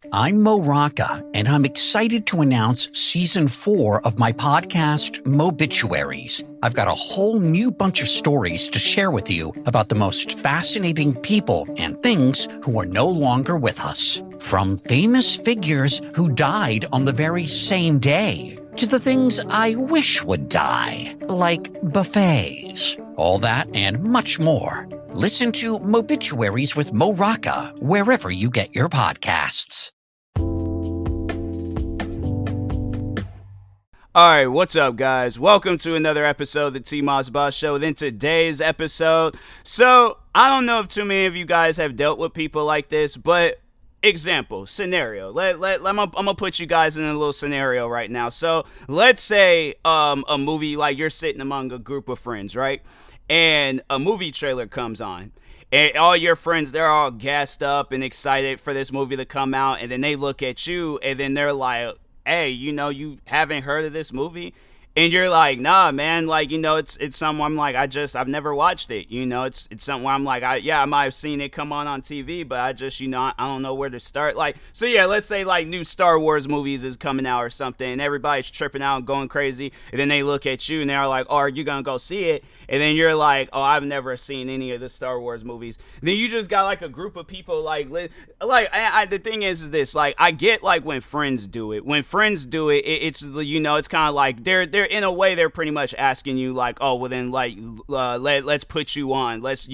I'm Mo Rocca, and I'm excited to announce Season 4 of my podcast, Mobituaries. I've got a whole new bunch of stories to share with you about the most fascinating people and things who are no longer with us. From famous figures who died on the very same day, to the things I wish would die, like buffets. All that and much more. Listen to Mobituaries with Mo Rocca wherever you get your podcasts. Alright, what's up, guys? Welcome to another episode of the TMossBoss Show. In today's episode, so I don't know if too many of you guys have dealt with people like this, but example, scenario. I'm gonna put you guys in a little scenario right now. So let's say a movie, like you're sitting among a group of friends, right? And a movie trailer comes on. And all your friends, they're all gassed up and excited for this movie to come out. And then they look at you and then they're like, hey, you haven't heard of this movie? And you're like, nah, man, like, it's something I'm like, I've never watched it. It's something where I'm like, I might have seen it come on TV, but I just, I don't know where to start. Like, so yeah, let's say like new Star Wars movies is coming out or something, and everybody's tripping out and going crazy. And then they look at you and they're like, oh, are you going to go see it? And then you're like, oh, I've never seen any of the Star Wars movies. Then you just got like a group of people the thing is this, like, I get like when friends do it. When friends do it, it's kind of like they're in a way they're pretty much asking you like, oh, well then like let's put you on. Let's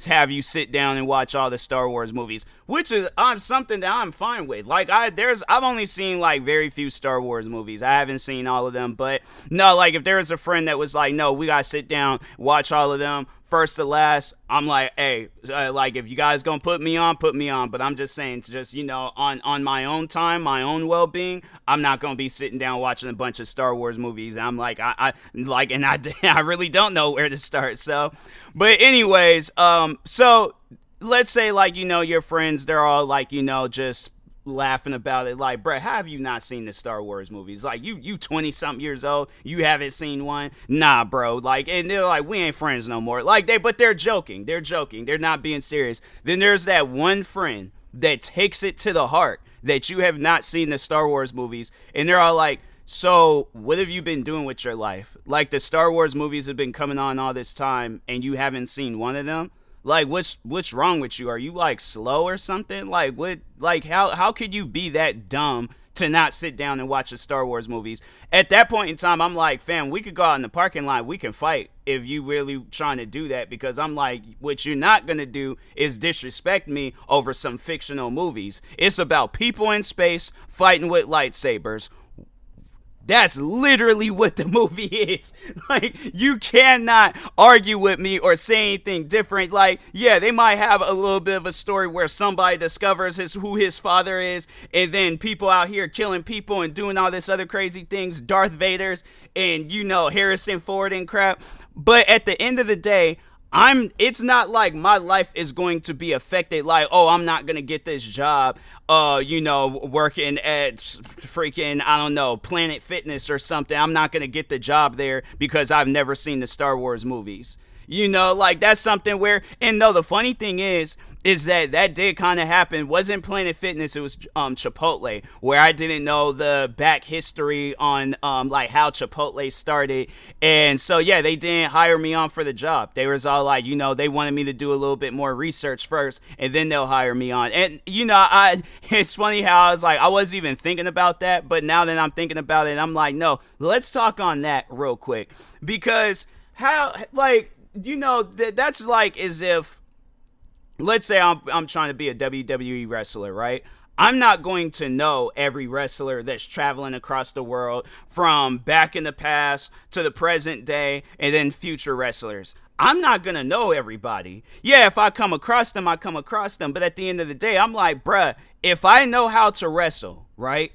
have you sit down and watch all the Star Wars movies, which is something that I'm fine with. Like I've only seen like very few Star Wars movies. I haven't seen all of them, but no, like if there was a friend that was like, no, we gotta sit down, watch all of them first to last, I'm like, hey, like if you guys gonna put me on, but I'm just saying, just on my own time, my own well-being, I'm not gonna be sitting down watching a bunch of Star Wars movies. I'm like, I really don't know where to start. So, but anyways, so let's say like your friends, they're all like just laughing about it, like, bruh, how have you not seen the Star Wars movies? Like, you 20-something years old, you haven't seen one? Nah, bro. Like, and they're like, we ain't friends no more. Like, they're joking. They're not being serious. Then there's that one friend that takes it to the heart that you have not seen the Star Wars movies, and they're all like, so what have you been doing with your life? Like, the Star Wars movies have been coming on all this time, and you haven't seen one of them? Like, what's wrong with you? Are you like slow or something? Like, what? Like, how could you be that dumb to not sit down and watch the Star Wars movies? At that point in time, I'm like, fam, we could go out in the parking lot, we can fight if you really trying to do that, because I'm like, what you're not gonna do is disrespect me over some fictional movies. It's about people in space fighting with lightsabers. That's literally what the movie is. Like, you cannot argue with me or say anything different. Like, yeah, they might have a little bit of a story where somebody discovers who his father is, and then people out here killing people and doing all this other crazy things, Darth Vader's and Harrison Ford and crap. But at the end of the day, it's not like my life is going to be affected, like, oh, I'm not going to get this job, working at freaking, I don't know, Planet Fitness or something. I'm not going to get the job there because I've never seen the Star Wars movies. Like, that's something where, and no, the funny thing is that did kind of happen. Wasn't Planet Fitness, it was Chipotle, where I didn't know the back history on like how Chipotle started. And so yeah, they didn't hire me on for the job. They was all like, they wanted me to do a little bit more research first, and then they'll hire me on. And it's funny how I was like, I wasn't even thinking about that, but now that I'm thinking about it, I'm like, no, let's talk on that real quick, because how, like, that's like as if, let's say I'm trying to be a WWE wrestler, right? I'm not going to know every wrestler that's traveling across the world, from back in the past to the present day, and then future wrestlers. I'm not going to know everybody. Yeah, if I come across them, I come across them. But at the end of the day, I'm like, bruh, if I know how to wrestle, right?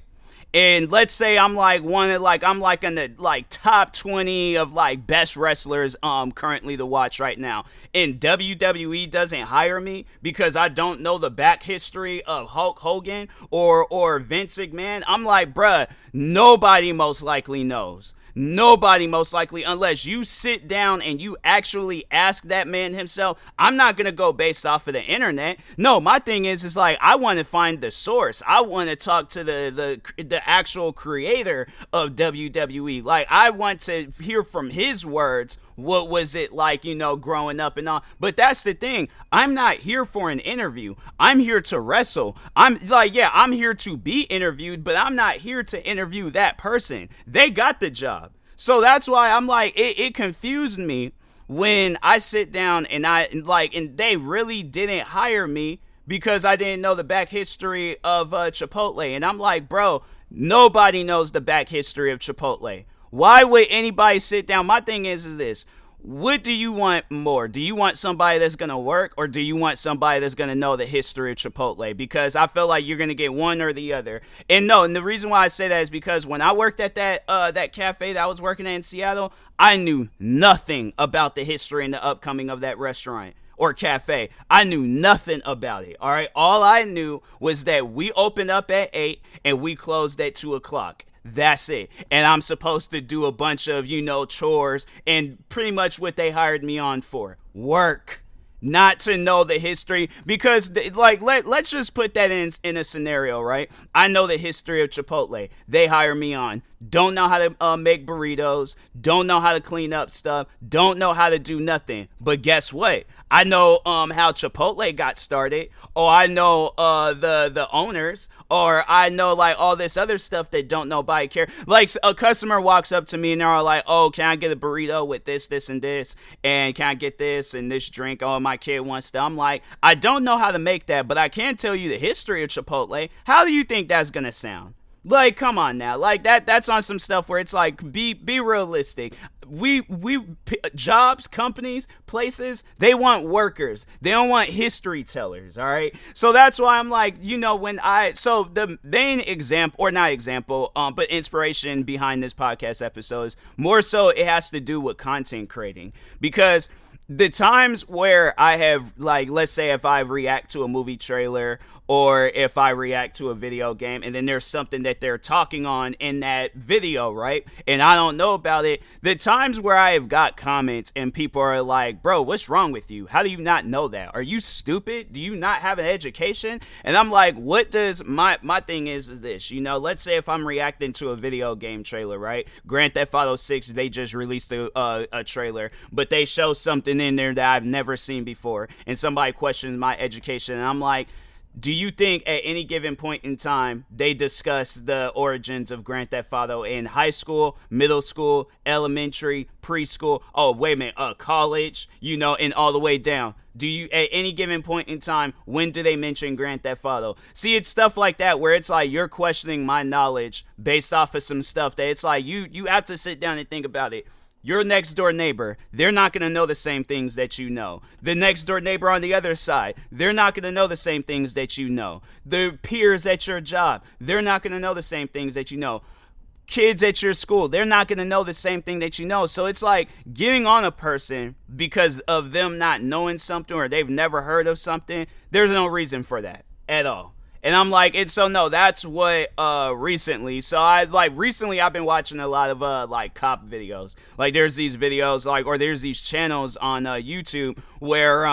And let's say I'm like I'm like in the like top 20 of like best wrestlers currently to watch right now, and WWE doesn't hire me because I don't know the back history of Hulk Hogan or Vince McMahon. I'm like, bruh, nobody most likely knows. Nobody, most likely, unless you sit down and you actually ask that man himself. I'm not gonna go based off of the internet. No, my thing is like, I want to find the source. I want to talk to the actual creator of WWE. Like, I want to hear from his words. What was it like, growing up and all? But that's the thing. I'm not here for an interview. I'm here to wrestle. I'm like, yeah, I'm here to be interviewed, but I'm not here to interview that person. They got the job. So that's why I'm like, it confused me when I sit down and and they really didn't hire me because I didn't know the back history of Chipotle. And I'm like, bro, nobody knows the back history of Chipotle. Why would anybody sit down? My thing is this. What do you want more? Do you want somebody that's going to work, or do you want somebody that's going to know the history of Chipotle? Because I feel like you're going to get one or the other. And the reason why I say that is because when I worked at that cafe that I was working at in Seattle, I knew nothing about the history and the upcoming of that restaurant or cafe. I knew nothing about it. All right. All I knew was that we opened up at 8 and we closed at 2 o'clock. That's it. And I'm supposed to do a bunch of, chores and pretty much what they hired me on for. Work. Not to know the history, because let's just put that in a scenario, right? I know the history of Chipotle. They hire me on. Don't know how to make burritos. Don't know how to clean up stuff. Don't know how to do nothing. But guess what? I know how Chipotle got started. Or I know the owners. Or I know like all this other stuff that don't nobody care. Like a customer walks up to me and they're all like, "Oh, can I get a burrito with this, this, and this? And can I get this and this drink? Oh, my kid wants to." I'm like, I don't know how to make that, but I can tell you the history of Chipotle. How do you think that's gonna sound? Like, come on now. Like that's on some stuff where it's like, be realistic. We jobs, companies, places, they want workers. They don't want history tellers, all right? So that's why I'm like, so the main example, or not example, but inspiration behind this podcast episode is more so it has to do with content creating. Because the times where I have, like, let's say if I react to a movie trailer or if I react to a video game and then there's something that they're talking on in that video, right? And I don't know about it. The times where I have got comments and people are like, "Bro, what's wrong with you? How do you not know that? Are you stupid? Do you not have an education?" And I'm like, what does my thing is this, let's say if I'm reacting to a video game trailer, right? Grand Theft Auto 6, they just released a trailer, but they show something in there that I've never seen before. And somebody questions my education. And I'm like, do you think at any given point in time they discuss the origins of Grand Theft Auto in high school, middle school, elementary, preschool, college, and all the way down? Do you, at any given point in time, when do they mention Grand Theft Auto? See, it's stuff like that where it's like you're questioning my knowledge based off of some stuff that it's like you have to sit down and think about it. Your next door neighbor, they're not going to know the same things that you know. The next door neighbor on the other side, they're not going to know the same things that you know. The peers at your job, they're not going to know the same things that you know. Kids at your school, they're not going to know the same thing that you know. So it's like getting on a person because of them not knowing something or they've never heard of something. There's no reason for that at all. And I'm like, that's what, recently. So recently I've been watching a lot of, cop videos. Like there's these videos, or there's these channels on, YouTube where,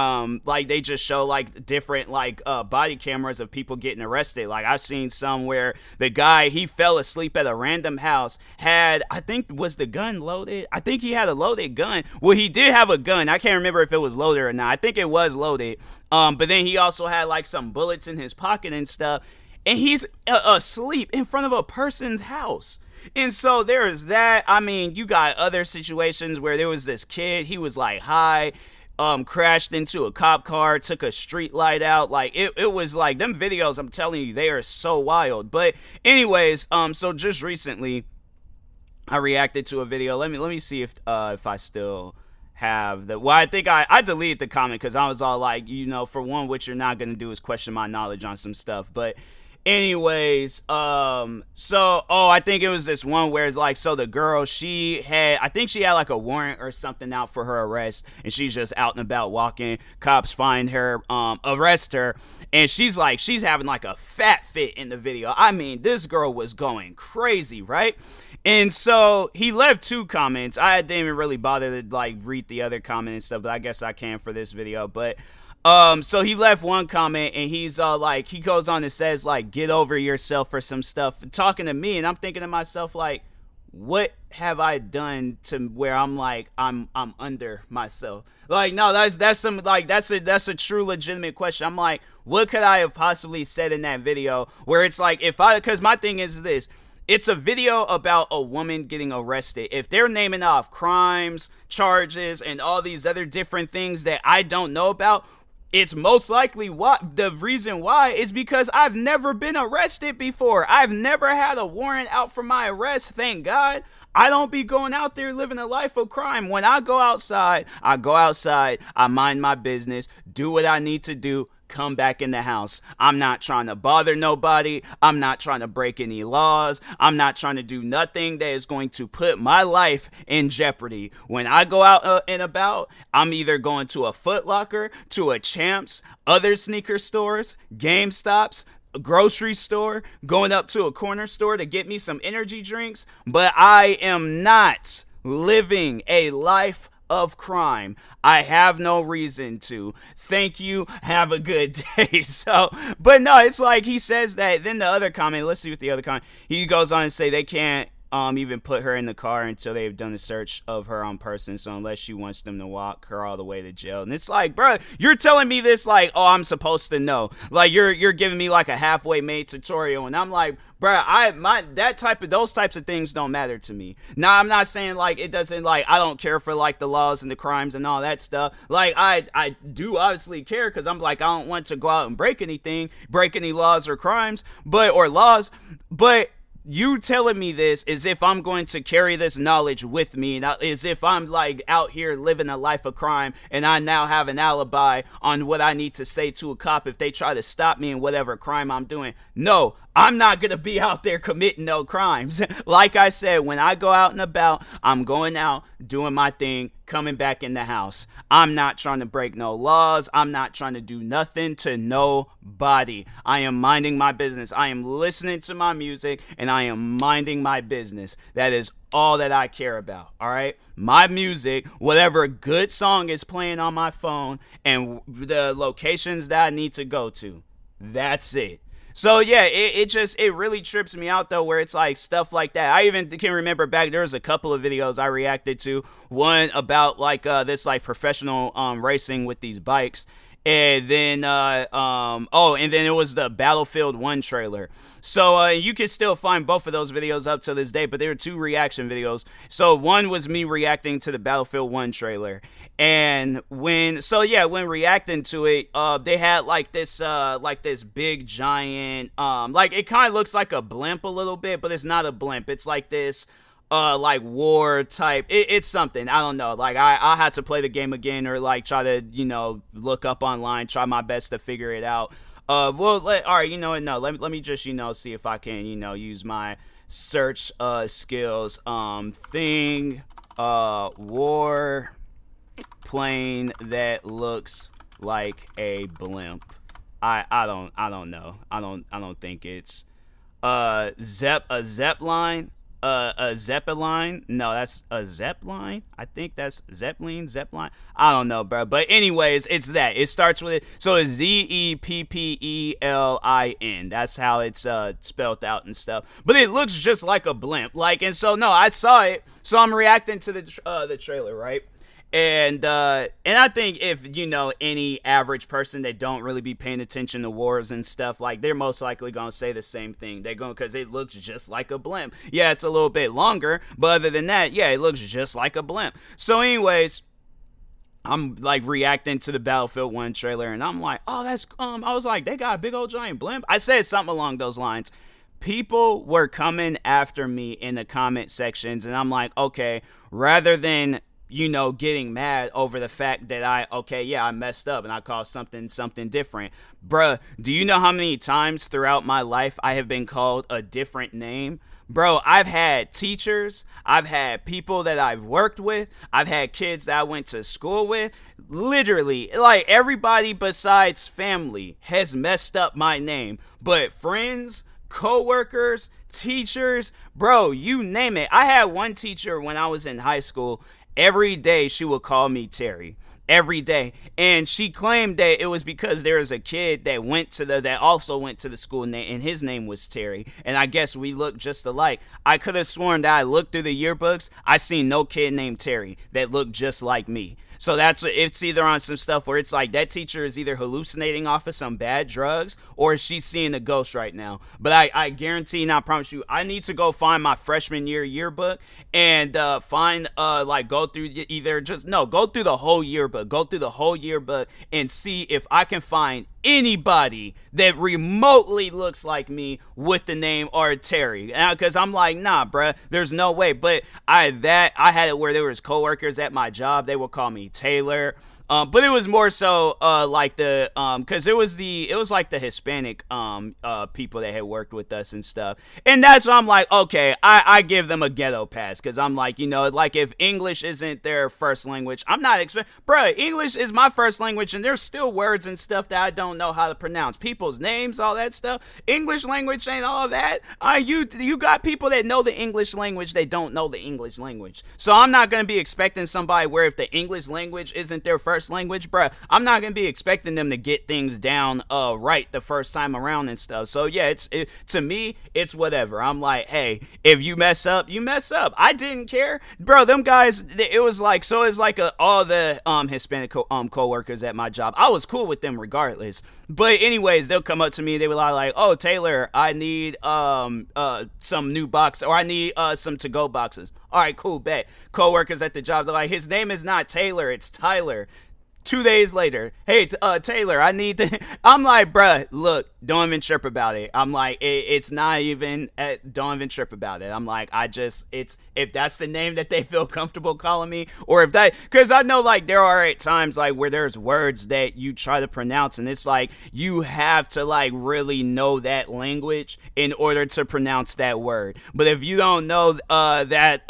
they just show, different, body cameras of people getting arrested. Like I've seen some where the guy, he fell asleep at a random house, was the gun loaded? I think he had a loaded gun. Well, he did have a gun. I can't remember if it was loaded or not. I think it was loaded. But then he also had some bullets in his pocket and stuff, and he's asleep in front of a person's house. And so there's that. I mean, you got other situations where there was this kid, he was high, crashed into a cop car, took a street light out. It was them videos, I'm telling you, they are so wild. But anyways, so just recently I reacted to a video. Let me see if I still have the, well, I think I deleted the comment because I was all like, for one, what you're not going to do is question my knowledge on some stuff. But Anyways, I think it was this one where it's like, so the girl, I think she had like a warrant or something out for her arrest, and she's just out and about walking. Cops find her, arrest her, and she's having like a fat fit in the video. I mean, this girl was going crazy, right? And so he left 2 comments. I didn't even really bother to like read the other comment and stuff, but I guess I can for this video. But so he left one comment, and he's like, he goes on and says like, get over yourself or some stuff, talking to me, and I'm thinking to myself like, what have I done to where I'm like I'm under myself? Like, no, that's some like that's a true legitimate question. I'm like, what could I have possibly said in that video where it's like, because my thing is this. It's a video about a woman getting arrested. If they're naming off crimes, charges, and all these other different things that I don't know about, it's most likely the reason why is because I've never been arrested before. I've never had a warrant out for my arrest, thank God. I don't be going out there living a life of crime. When I go outside, I mind my business, do what I need to do, come back in the house. I'm not trying to bother nobody. I'm not trying to break any laws. I'm not trying to do nothing that is going to put my life in jeopardy. When I go out and about, I'm either going to a Foot Locker, to a Champs, other sneaker stores, GameStops, a grocery store, going up to a corner store to get me some energy drinks, but I am not living a life of crime. I have no reason to. Thank you. Have a good day. So, but no, it's like he says that. Then the other comment, let's see what the other comment, he goes on and say they can't even put her in the car until they've done a search of her on person. So unless she wants them to walk her all the way to jail. And it's like, bro, you're telling me this like, oh, I'm supposed to know. Like you're giving me like a halfway made tutorial, and I'm like, bro, those types of things don't matter to me. Now, I'm not saying like it doesn't, like I don't care for like the laws and the crimes and all that stuff. Like I do obviously care, because I'm like, I don't want to go out and break any laws or crimes, but you telling me this as if I'm going to carry this knowledge with me, and as if I'm like out here living a life of crime, and I now have an alibi on what I need to say to a cop if they try to stop me in whatever crime I'm doing. No, I'm not going to be out there committing no crimes. Like I said, when I go out and about, I'm going out, doing my thing, coming back in the house. I'm not trying to break no laws. I'm not trying to do nothing to nobody. I am minding my business. I am listening to my music, and I am minding my business. That is all that I care about, all right? My music, whatever good song is playing on my phone, and the locations that I need to go to. That's it. So yeah, it really trips me out though, where it's like stuff like that. I even can remember back, there was a couple of videos I reacted to. One about like this like professional racing with these bikes. And then and then it was the Battlefield 1 trailer. So you can still find both of those videos up to this day, but they were 2 reaction videos. So one was me reacting to the Battlefield 1 trailer. And when reacting to it, they had like this big giant, like it kind of looks like a blimp a little bit, but it's not a blimp. It's like this like war type. It's something, I don't know. Like I had to play the game again, or like try to look up online, try my best to figure it out. All right, let me just see if I can use my search skills. War plane that looks like a blimp. I don't know. I don't think it's a Zeppelin. A Zeppelin? No, that's a Zeppelin. I think that's Zeppelin. I don't know, bro. But anyways, it's that. It starts with it. So it's Zeppelin. That's how it's spelled out and stuff. But it looks just like a blimp. And so no, I saw it. So I'm reacting to the trailer, right? And I think if any average person that don't really be paying attention to wars and stuff, like they're most likely gonna say the same thing. They're going, because it looks just like a blimp. Yeah, it's a little bit longer, but other than that, yeah, it looks just like a blimp. So anyways, I'm like reacting to the Battlefield 1 trailer, and I'm like, oh, that's I was like, they got a big old giant blimp. I said something along those lines. People were coming after me in the comment sections, and I'm like, okay, rather than getting mad over the fact that I messed up and I called something different. Bruh, do you know how many times throughout my life I have been called a different name? Bro, I've had teachers, I've had people that I've worked with, I've had kids that I went to school with. Literally, like, everybody besides family has messed up my name. But friends, co-workers, teachers, bro, you name it. I had one teacher when I was in high school. Every day she would call me Terry. Every day. And she claimed that it was because there was a kid that also went to the school, and his name was Terry. And I guess we looked just alike. I could have sworn that I looked through the yearbooks, I seen no kid named Terry that looked just like me. So it's either on some stuff where it's like that teacher is either hallucinating off of some bad drugs, or she's seeing a ghost right now. But I guarantee, and I promise you, I need to go find my freshman year yearbook and go through the whole yearbook. Go through the whole yearbook and see if I can find anybody that remotely looks like me with the name or Terry. Because I'm like, nah, bruh, there's no way. But I had it where there was coworkers at my job. They would call me Taylor. But it was more so because it was like the Hispanic people that had worked with us and stuff, and that's why I'm like, okay, I give them a ghetto pass, because I'm like, like, if English isn't their first language, I'm not bruh, English is my first language, and there's still words and stuff that I don't know how to pronounce, people's names, all that stuff. English language ain't all that. You got people that know the English language, they don't know the English language, so I'm not gonna be expecting somebody where if the English language isn't their first language, bruh, I'm not gonna be expecting them to get things down right the first time around and stuff. So yeah, to me, it's whatever. I'm like, hey, if you mess up, you mess up. I didn't care, bro. Them guys, it was like all the Hispanic co-workers at my job, I was cool with them regardless. But anyways, they'll come up to me, they were like, oh, Taylor, I need some new box, or I need some to-go boxes. All right, cool, bet. Co-workers at the job, they're like, his name is not Taylor, it's Tyler. 2 days later, hey, Taylor, I need to. I'm like, bruh, look, don't even trip about it. I'm like, it's not even. Don't even trip about it. I'm like, if that's the name that they feel comfortable calling me, or if that, because I know, like, there are at times, like, where there's words that you try to pronounce, and it's like you have to, like, really know that language in order to pronounce that word. But if you don't know that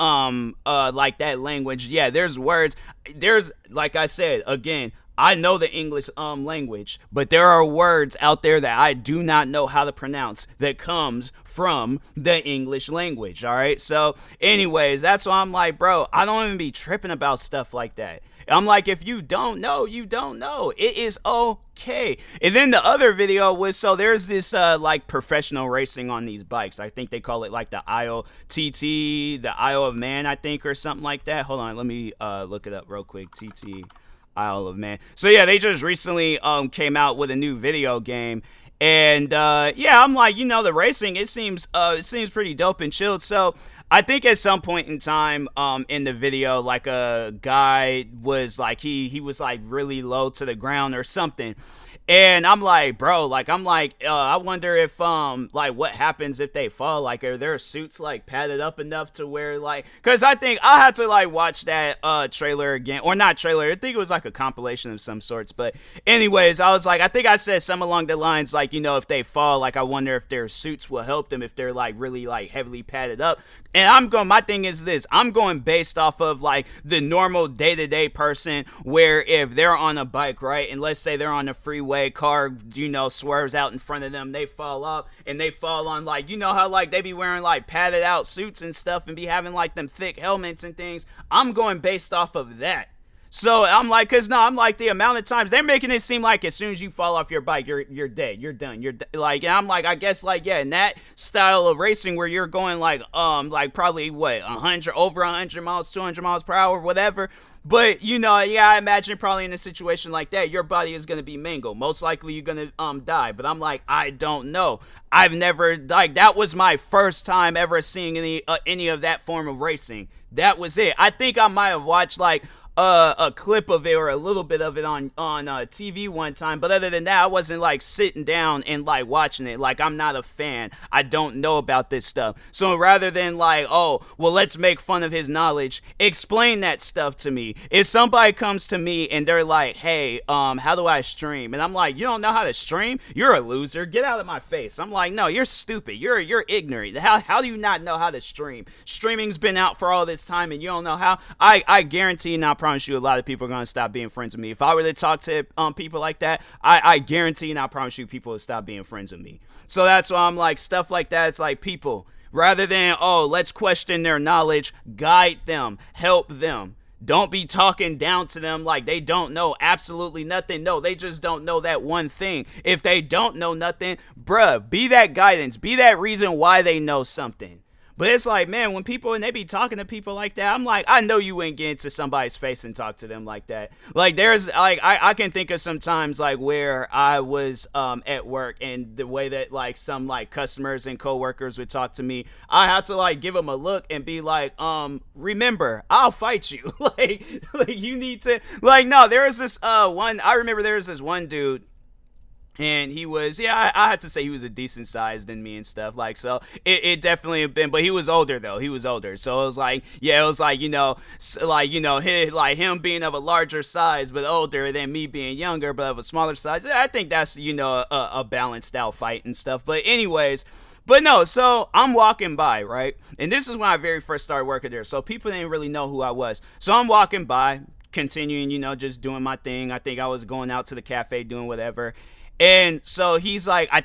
language, yeah, there's words. There's, like I said, again, I know the English language, but there are words out there that I do not know how to pronounce that comes from the English language, all right? So, anyways, that's why I'm like, bro, I don't even be tripping about stuff like that. I'm like, if you don't know, you don't know. It is okay. And then the other video was, so there's this like professional racing on these bikes. I think they call it like the IOTT, the Isle of Man, I think, or something like that. Hold on, let me look it up real quick. TT, Isle of Man. So yeah, they just recently came out with a new video game. And yeah, I'm like, the racing, it seems pretty dope and chilled. So I think at some point in time in the video, like, a guy was like, he was like really low to the ground or something. And I'm like, bro, like, I wonder if, like, what happens if they fall? Like, are their suits, like, padded up enough to where, like, because I think I had to, like, watch that trailer again, or not trailer, I think it was, like, a compilation of some sorts, but anyways, I was like, I think I said something along the lines, like, if they fall, like, I wonder if their suits will help them if they're, like, really, like, heavily padded up. And my thing is this, I'm going based off of, like, the normal day-to-day person, where if they're on a bike, right, and let's say they're on a freeway, car, swerves out in front of them, they fall off, and they fall on, like, how, like, they be wearing, like, padded out suits and stuff, and be having, like, them thick helmets and things. I'm going based off of that. So I'm like, I'm like, the amount of times they're making it seem like as soon as you fall off your bike, you're dead, you're done, like, and I'm like, I guess, like, yeah, in that style of racing where you're going like probably what, 100 miles, 200 miles per hour, whatever. But, yeah, I imagine probably in a situation like that, your body is going to be mangled. Most likely you're going to die. But I'm like, I don't know. I've never, like, that was my first time ever seeing any of that form of racing. That was it. I think I might have watched, like, a clip of it or a little bit of it on TV one time, but other than that, I wasn't like sitting down and like watching it. Like, I'm not a fan. I don't know about this stuff. So rather than like, oh, well, let's make fun of his knowledge, explain that stuff to me. If somebody comes to me and they're like, hey, how do I stream? And I'm like, you don't know how to stream? You're a loser. Get out of my face. I'm like, no, you're stupid. You're ignorant. How do you not know how to stream? Streaming's been out for all this time and you don't know how. I guarantee, and I promise you, a lot of people are going to stop being friends with me. If I were to talk to people like that, I guarantee and I promise you people will stop being friends with me. So that's why I'm like, stuff like that, it's like, people, rather than, oh, let's question their knowledge, guide them, help them. Don't be talking down to them like they don't know absolutely nothing. No, they just don't know that one thing. If they don't know nothing, bruh, be that guidance. Be that reason why they know something. But it's like, man, when people, and they be talking to people like that, I'm like, I know you wouldn't get into somebody's face and talk to them like that. Like, there's, like, I can think of some times, like, where I was at work, and the way that, like, some, like, customers and coworkers would talk to me, I had to, like, give them a look and be like, remember, I'll fight you. like, you need to, like, no, there was this one, I remember there was this one dude, and he was, yeah, I had to say he was a decent size than me and stuff. Like, so it definitely had been, but he was older though. He was older. So it was like, yeah, it was like, him being of a larger size, but older than me being younger, but of a smaller size. I think that's, a balanced out fight and stuff. But anyways, but no, so I'm walking by, right? And this is when I very first started working there. So people didn't really know who I was. So I'm walking by, continuing, just doing my thing. I think I was going out to the cafe doing whatever. And so he's like, I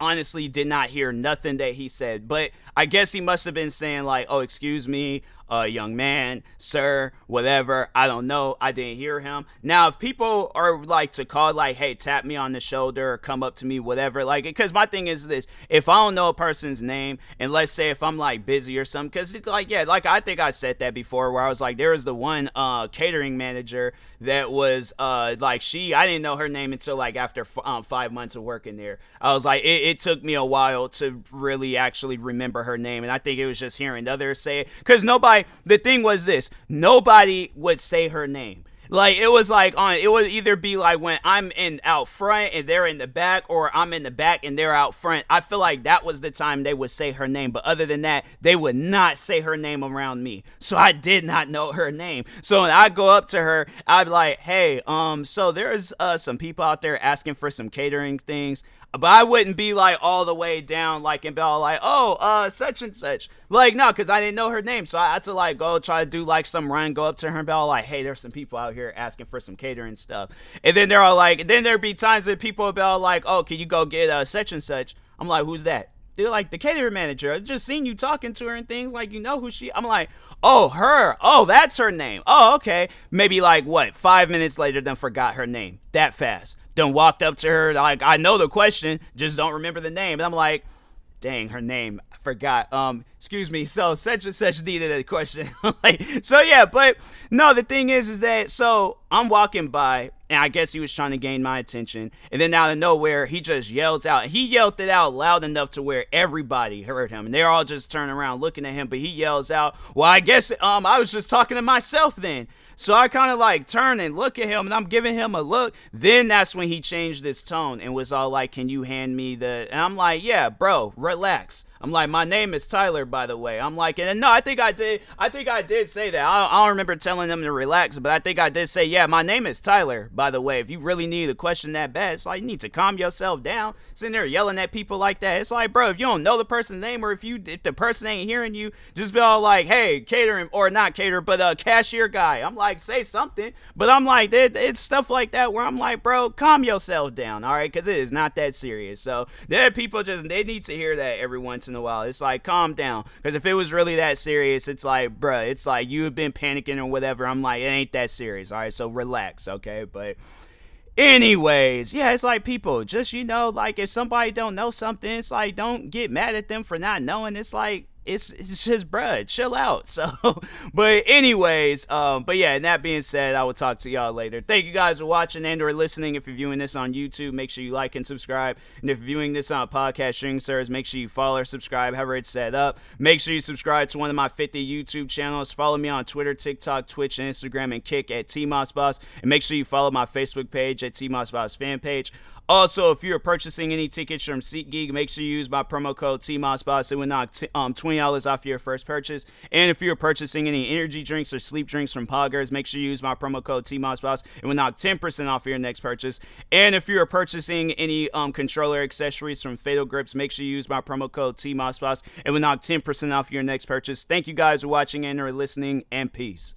honestly did not hear nothing that he said, but I guess he must have been saying like, oh, excuse me, young man, sir, whatever. I don't know. I didn't hear him. Now, if people are like to call like, hey, tap me on the shoulder or come up to me, whatever, like, because my thing is this, if I don't know a person's name, and let's say if I'm like busy or something, because like, yeah, like I think I said that before where I was like, there was the one catering manager that was like I didn't know her name until like after 5 months of working there. I was like, it took me a while to really actually remember her name, and I think it was just hearing others say it, because the thing was this, nobody would say her name. Like, it was like, it would either be like when I'm out front and they're in the back, or I'm in the back and they're out front. I feel like that was the time they would say her name. But other than that, they would not say her name around me. So I did not know her name. So when I go up to her, I'd be like, hey, so there's some people out there asking for some catering things. But I wouldn't be like all the way down, like, and be all like, oh, such and such. Like, no, because I didn't know her name. So I had to like go try to do like some run, go up to her and be all like, hey, there's some people out here asking for some catering stuff. And then they're all like, then there'd be times that people would be all like, oh, can you go get such and such? I'm like, who's that? They're like, the catering manager. I just seen you talking to her and things, like, you know who she. I'm like, oh, her. Oh, that's her name. Oh, okay. Maybe like 5 minutes later, then forgot her name that fast. Then walked up to her, like, I know the question, just don't remember the name. And I'm like, dang, her name, I forgot. Excuse me, so such and such needed a question. Like, so yeah, but no, the thing is that, so I'm walking by, and I guess he was trying to gain my attention, and then out of nowhere, he just yells out. He yelled it out loud enough to where everybody heard him, and they're all just turning around looking at him, but he yells out, well, I guess I was just talking to myself then. So I kind of like turn and look at him, and I'm giving him a look. Then that's when he changed his tone and was all like, can you hand me the, and I'm like, yeah, bro, relax. I'm like, my name is Tyler, by the way. I'm like, and no, I think I did say that. I don't remember telling them to relax, but I think I did say, yeah, my name is Tyler, by the way. If you really need a question that bad, it's like, you need to calm yourself down. Sitting there yelling at people like that. It's like, bro, if you don't know the person's name, or if the person ain't hearing you, just be all like, hey, catering, or not cater, but cashier guy. I'm like, say something. But I'm like, it's stuff like that where I'm like, bro, calm yourself down, all right? Because it is not that serious. So there are people they need to hear that every once in a while. It's like, calm down. Because if it was really that serious, it's like, bruh, it's like you have been panicking or whatever. I'm like, it ain't that serious, all right? So relax, okay? But anyways, yeah, it's like, people, just, like, if somebody don't know something, it's like, don't get mad at them for not knowing. It's like, it's just, bruh, chill out. So, but anyways, but yeah, and that being said, I will talk to y'all later. Thank you guys for watching and or listening. If you're viewing this on YouTube, make sure you like and subscribe. And if you're viewing this on a podcast streaming service, make sure you follow or subscribe, however it's set up. Make sure you subscribe to one of my 50 YouTube channels. Follow me on Twitter, TikTok, Twitch, and Instagram, and Kick at TMossBoss. And make sure you follow my Facebook page at TMossBoss fan page. Also, if you're purchasing any tickets from SeatGeek, make sure you use my promo code TMossBoss. It will knock $20 off your first purchase. And if you're purchasing any energy drinks or sleep drinks from Poggers, make sure you use my promo code TMossBoss. It will knock 10% off your next purchase. And if you're purchasing any controller accessories from Fatal Grips, make sure you use my promo code TMossBoss. It will knock 10% off your next purchase. Thank you guys for watching and or listening, and peace.